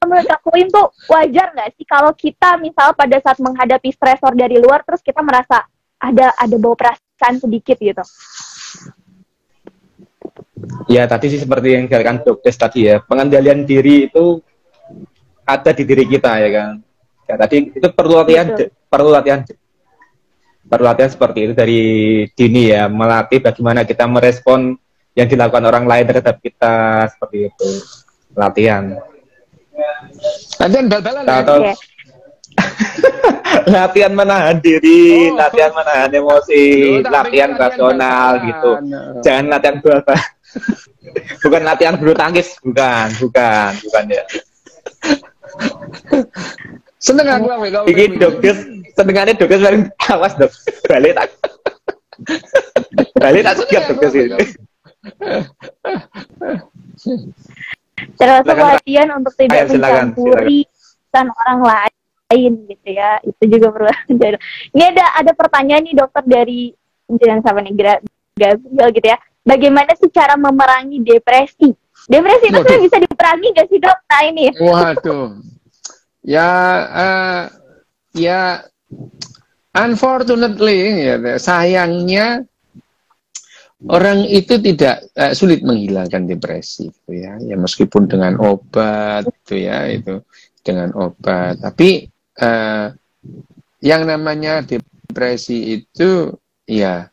menurut Kak Koim tuh wajar nggak sih kalau kita misal pada saat menghadapi stresor dari luar, terus kita merasa ada bau perasaan sedikit gitu? Ya tadi sih seperti yang dikatakan Dokter tadi ya, pengendalian diri itu ada di diri kita ya kan. Ya tadi itu perlu latihan seperti itu dari dini ya, melatih bagaimana kita merespon yang dilakukan orang lain terhadap kita, seperti itu. Latihan. Latihan bal-balan atau latihan menahan diri, latihan menahan emosi, latihan rasional gitu. Jangan latihan bal-balan. Bukan latihan bulu tangkis, bukan ya. Seneng aku kau. Iki Dokter, senengannya Dokter paling awas Dok. Balik tak siap Dokter sih. Terus latihan untuk tidak mencampuri urusan orang lain lain gitu ya. Itu juga perlu. Ini ada pertanyaan nih dokter dari jangan siapa nih Gabriel gitu ya. Bagaimana sih cara memerangi depresi? Depresi itu sebenarnya bisa diperangi nggak sih dok? Nah ini. Waduh. Ya, ya, unfortunately, ya, sayangnya orang itu tidak sulit menghilangkan depresi, gitu ya. Ya meskipun dengan obat, gitu ya, itu dengan obat. Tapi yang namanya depresi itu, ya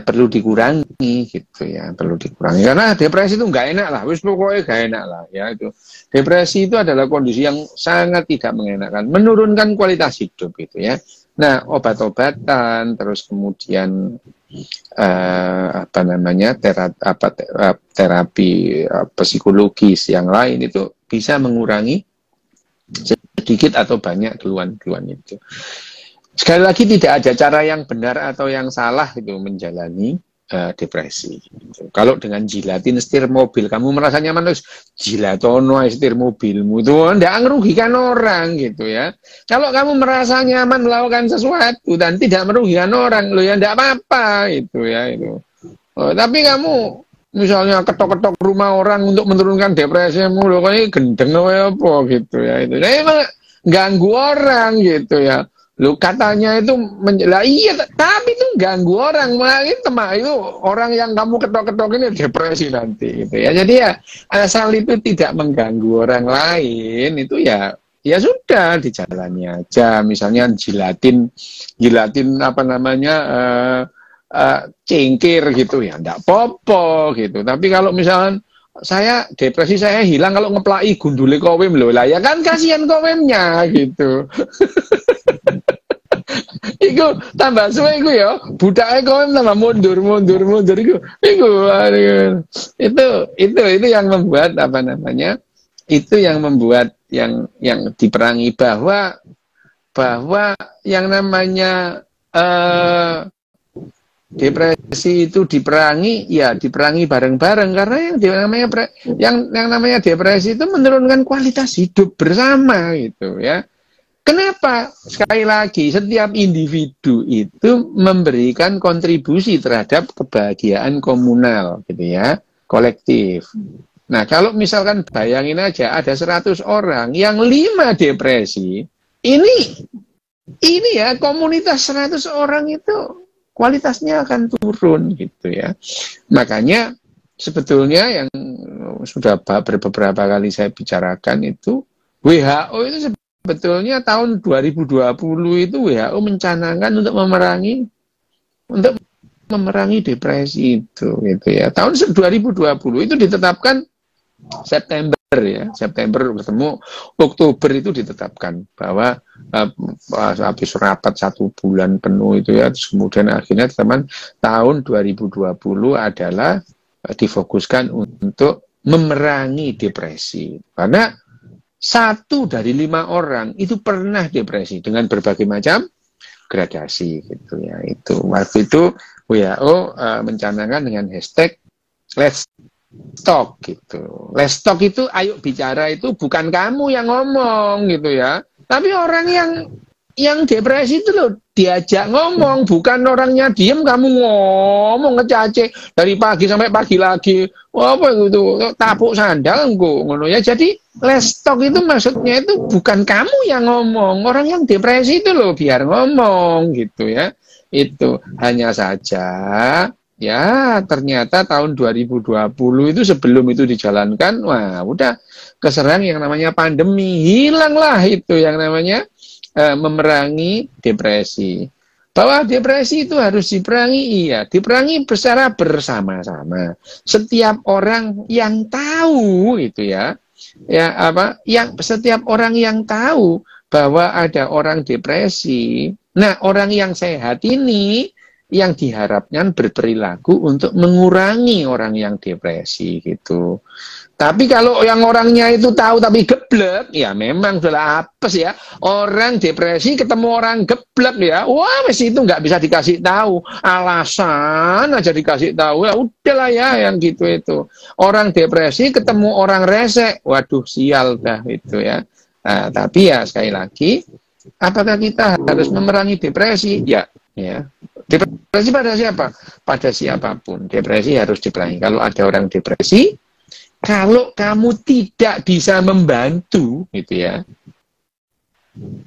perlu dikurangi gitu ya, perlu dikurangi karena depresi itu nggak enak lah, wis pokoknya nggak enak lah ya. Itu depresi itu adalah kondisi yang sangat tidak mengenakan, menurunkan kualitas hidup gitu ya. Nah, obat-obatan terus kemudian apa namanya terapi psikologis yang lain itu bisa mengurangi sedikit atau banyak keluhan-keluhan itu. Sekali lagi tidak ada cara yang benar atau yang salah itu menjalani depresi. Gitu. Kalau dengan jilatin setir mobil, kamu merasa nyaman terus jilatono setir mobilmu itu tidak merugikan orang gitu ya. Kalau kamu merasa nyaman melakukan sesuatu dan tidak merugikan orang, lo ya tidak apa-apa itu ya itu. Tapi kamu misalnya ketok-ketok rumah orang untuk menurunkan depresimu, lo kayak gendeng apa gitu ya itu. Nah, emang ganggu orang gitu ya. Lu katanya itu iya, tapi itu ganggu orang, itu orang yang kamu ketok-ketok ini depresi nanti gitu ya. Jadi ya asal itu tidak mengganggu orang lain itu ya sudah dijalani aja. Misalnya jilatin apa namanya cengkir gitu ya, enggak popo gitu. Tapi kalau misalnya saya depresi saya hilang kalau ngeplai gundule kowem loh lah ya kan kasihan kowemnya gitu. Iku tambah suwe iku ya, budake kowem tambah mundur iku. Itu yang membuat apa namanya? Itu yang membuat yang diperangi bahwa yang namanya depresi itu diperangi bareng-bareng karena yang namanya depresi itu menurunkan kualitas hidup bersama gitu ya. Kenapa? Sekali lagi setiap individu itu memberikan kontribusi terhadap kebahagiaan komunal gitu ya, kolektif. Nah, kalau misalkan bayangin aja ada 100 orang yang 5 depresi, ini ya komunitas 100 orang itu kualitasnya akan turun gitu ya. Makanya sebetulnya yang sudah beberapa kali saya bicarakan itu WHO itu sebetulnya tahun 2020 itu WHO mencanangkan untuk memerangi depresi itu gitu ya. Tahun 2020 itu ditetapkan September ketemu Oktober itu ditetapkan bahwa habis rapat 1 bulan penuh itu ya, terus kemudian akhirnya teman tahun 2020 adalah difokuskan untuk memerangi depresi karena 1 dari 5 orang itu pernah depresi dengan berbagai macam gradasi gitu ya. Itu waktu itu WHO mencanangkan dengan hashtag Let's Talk gitu. Let's Talk itu ayo bicara itu bukan kamu yang ngomong gitu ya, tapi orang yang depresi itu loh diajak ngomong, bukan orangnya diem kamu ngomong ngecacek dari pagi sampai pagi lagi. Wah, apa itu tapuk sandal ngono ya. Jadi let's talk itu maksudnya itu bukan kamu yang ngomong, orang yang depresi itu loh biar ngomong gitu ya. Itu hanya saja ya ternyata tahun 2020 itu sebelum itu dijalankan, wah udah keserang yang namanya pandemi, hilanglah itu yang namanya memerangi depresi. Bahwa depresi itu harus diperangi, iya, diperangi secara bersama-sama. Setiap orang yang tahu itu ya setiap orang yang tahu bahwa ada orang depresi. Nah, orang yang sehat ini yang diharapkan berperilaku untuk mengurangi orang yang depresi gitu. Tapi kalau yang orangnya itu tahu tapi geblek, ya memang sudah apes ya. Orang depresi ketemu orang geblek ya, wah mesti itu nggak bisa dikasih tahu. Alasan aja dikasih tahu, ya udahlah ya yang gitu itu. Orang depresi ketemu orang resek, waduh sial dah itu ya. Nah, tapi ya sekali lagi, apakah kita harus memerangi depresi? Ya. Depresi pada siapa? Pada siapapun. Depresi harus diperangi. Kalau ada orang depresi, kalau kamu tidak bisa membantu, gitu ya,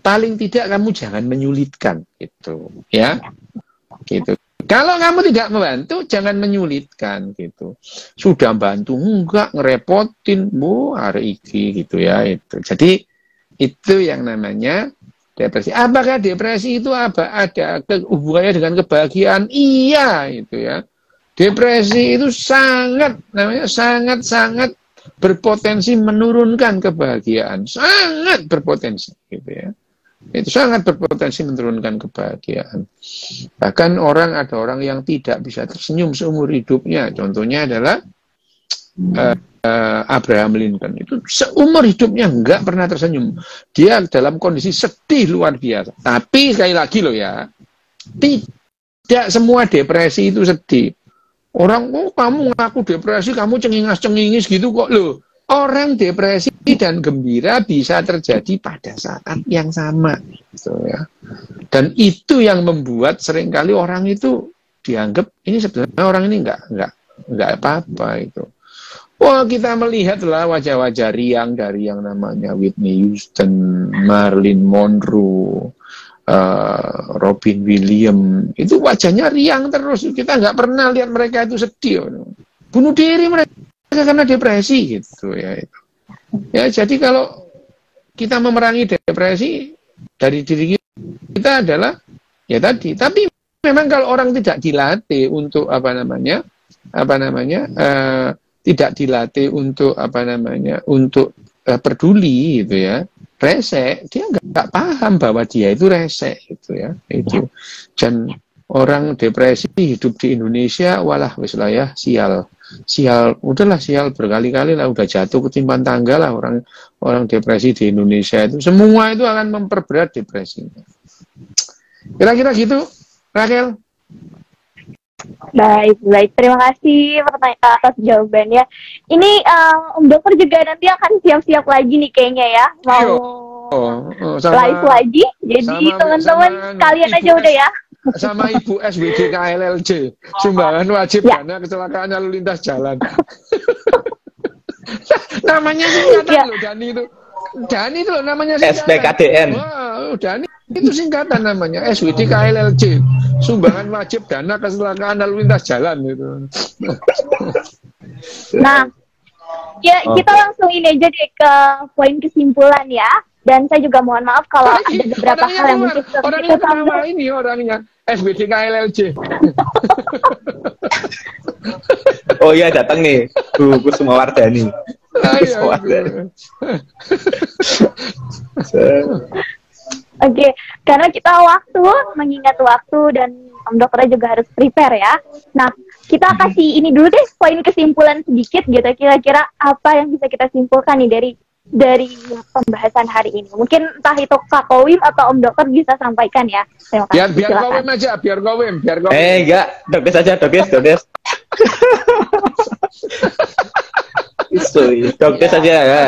paling tidak kamu jangan menyulitkan, gitu, ya, gitu. Kalau kamu tidak membantu, jangan menyulitkan, gitu. Sudah bantu enggak, ngerepotin, bu, hari ini, gitu ya, itu. Jadi itu yang namanya depresi. Apakah depresi itu ada hubungannya dengan kebahagiaan? Iya, itu ya. Depresi itu sangat berpotensi menurunkan kebahagiaan, sangat berpotensi, gitu ya. Itu sangat berpotensi menurunkan kebahagiaan. Bahkan ada orang yang tidak bisa tersenyum seumur hidupnya. Contohnya adalah Abraham Lincoln. Itu seumur hidupnya nggak pernah tersenyum. Dia dalam kondisi sedih luar biasa. Tapi sekali lagi loh ya, tidak semua depresi itu sedih. Orang, kamu ngaku depresi, kamu cengingas-cengingis gitu kok loh. Orang depresi dan gembira bisa terjadi pada saat yang sama, gitu ya. Dan itu yang membuat seringkali orang itu dianggap ini sebenarnya orang ini nggak apa-apa itu. Wah, kita melihatlah wajah-wajah riang dari yang namanya Whitney Houston, Marilyn Monroe, Robin Williams, itu wajahnya riang terus. Kita nggak pernah lihat mereka itu sedih. Bunuh diri mereka karena depresi, gitu ya. Ya, jadi kalau kita memerangi depresi dari diri kita adalah ya tadi. Tapi memang kalau orang tidak dilatih untuk tidak dilatih untuk untuk peduli, gitu ya, resek, dia nggak paham bahwa dia itu resek, gitu ya, itu. Dan orang depresi hidup di Indonesia, walah wis lah ya, sial, udahlah sial berkali-kali lah, udah jatuh ketimpan tangga lah orang depresi di Indonesia itu, semua itu akan memperberat depresinya. Kira-kira gitu, Rachel. Baik. Terima kasih atas jawabannya. Ini Om Dokter juga nanti akan siap-siap lagi nih kayaknya ya, mau live lagi. Jadi teman-teman kalian aja udah ya. Sama Ibu SWD KLLC, sumbangan wajib dana kecelakaan lalu lintas jalan. Namanya singkatan loh, Dani itu. Dani itu loh namanya singkatan. SPKDN. Wow, Dani itu singkatan namanya SWD KLLC, sumbangan wajib dana kecelakaan lalu lintas jalan itu. Nah, ya kita langsung ini aja deh ke poin kesimpulan ya. Dan saya juga mohon maaf kalau ada beberapa hal yang mungkin orangnya sama ini orangnya SBD KLLC. Oh iya, datang nih Bu Kusumawardani. Oke, karena kita mengingat waktu dan Om Dokternya juga harus prepare ya. Nah, kita kasih ini dulu deh poin kesimpulan sedikit gitu. Kira-kira apa yang bisa kita simpulkan nih dari pembahasan hari ini. Mungkin entah itu Kak Kowim atau Om Dokter bisa sampaikan ya. Terima kasih. Biar Kowim aja, biar Kowim. Enggak, Dokter saja, Dokter. Dokter saja ya.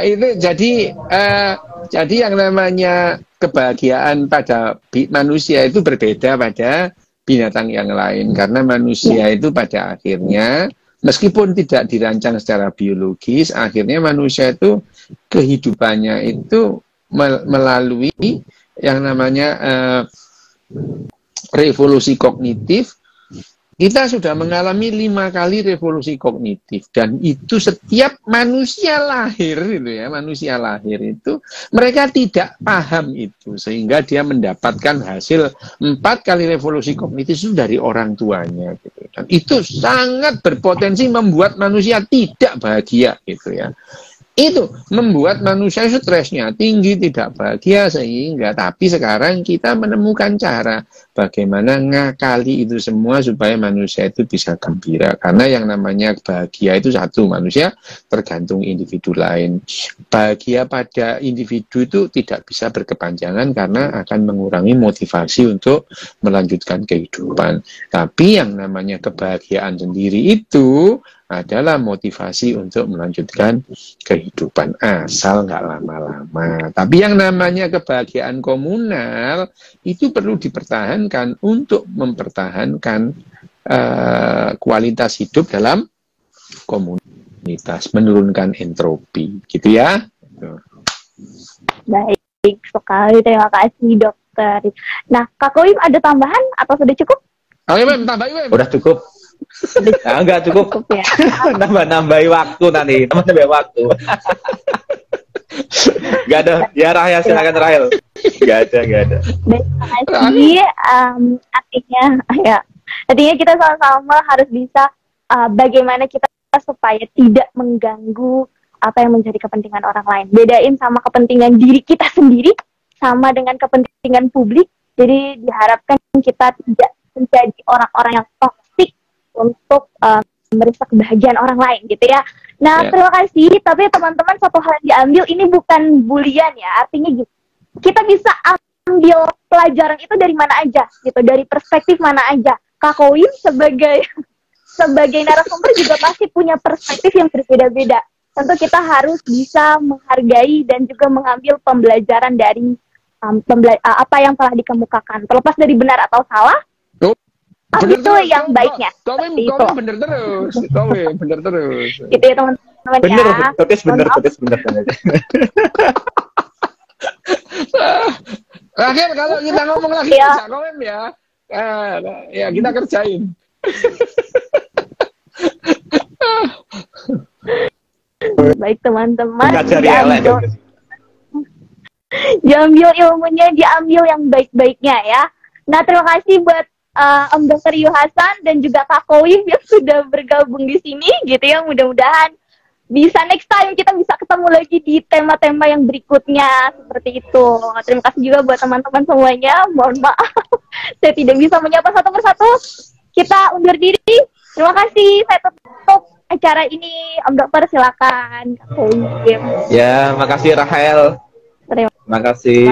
Itu jadi yang namanya kebahagiaan pada manusia itu berbeda pada binatang yang lain, karena manusia itu pada akhirnya meskipun tidak dirancang secara biologis, akhirnya manusia itu kehidupannya itu melalui yang namanya revolusi kognitif. Kita sudah mengalami 5 kali revolusi kognitif, dan itu setiap manusia lahir itu mereka tidak paham itu, sehingga dia mendapatkan hasil 4 kali revolusi kognitif itu dari orang tuanya gitu. Dan itu sangat berpotensi membuat manusia tidak bahagia gitu ya. Itu membuat manusia stresnya tinggi, tidak bahagia, sehingga tapi sekarang kita menemukan cara bagaimana ngakali itu semua supaya manusia itu bisa gembira. Karena yang namanya bahagia itu satu, manusia tergantung individu lain. Bahagia pada individu itu tidak bisa berkepanjangan karena akan mengurangi motivasi untuk melanjutkan kehidupan. Tapi yang namanya kebahagiaan sendiri itu adalah motivasi untuk melanjutkan kehidupan, asal nggak lama-lama. Tapi yang namanya kebahagiaan komunal itu perlu dipertahankan untuk mempertahankan kualitas hidup dalam komunitas, menurunkan entropi, gitu ya. Baik sekali, terima kasih dokter. Nah, Kak Koim ada tambahan atau sudah cukup? Oke, Mem, tambahin, Mem. Udah cukup. Nah, enggak cukup. Ya. Nambahi waktu nanti. Nambahi waktu. Enggak ada. Ya Rahel, silakan Rahel. Enggak ada. Baik, terima kasih. Artinya kita sama-sama harus bisa bagaimana kita supaya tidak mengganggu apa yang menjadi kepentingan orang lain. Bedain sama kepentingan diri kita sendiri sama dengan kepentingan publik. Jadi diharapkan kita tidak menjadi orang-orang yang toksik untuk merusak kebahagiaan orang lain gitu ya. Nah, terima kasih. Tapi teman-teman, satu hal yang diambil ini bukan bulian ya. Artinya gitu, kita bisa ambil pelajaran itu dari mana aja gitu, dari perspektif mana aja. Kak Koim sebagai narasumber juga pasti punya perspektif yang berbeda-beda. Tentu kita harus bisa menghargai dan juga mengambil pembelajaran dari apa yang telah dikemukakan. Terlepas dari benar atau salah, itu yang baiknya. Kau bener terus. Itu ya teman-teman ya. Bener. Akhir kalau kita ngomong lagi bisa komen ya. Ya kita kerjain. Baik teman-teman, diambil ilmunya, diambil yang baik-baiknya ya. Nah, terima kasih buat Om Dr. Yu Hasan dan juga Kak Koim yang sudah bergabung di sini gitu ya. Mudah-mudahan bisa next time kita bisa ketemu lagi di tema-tema yang berikutnya seperti itu. Terima kasih juga buat teman-teman semuanya. Mohon maaf saya tidak bisa menyapa satu persatu. Kita undur diri. Terima kasih. Saya tutup acara ini. Om Dokter silakan. Kak Koim. Ya, makasih Rahel. Terima kasih.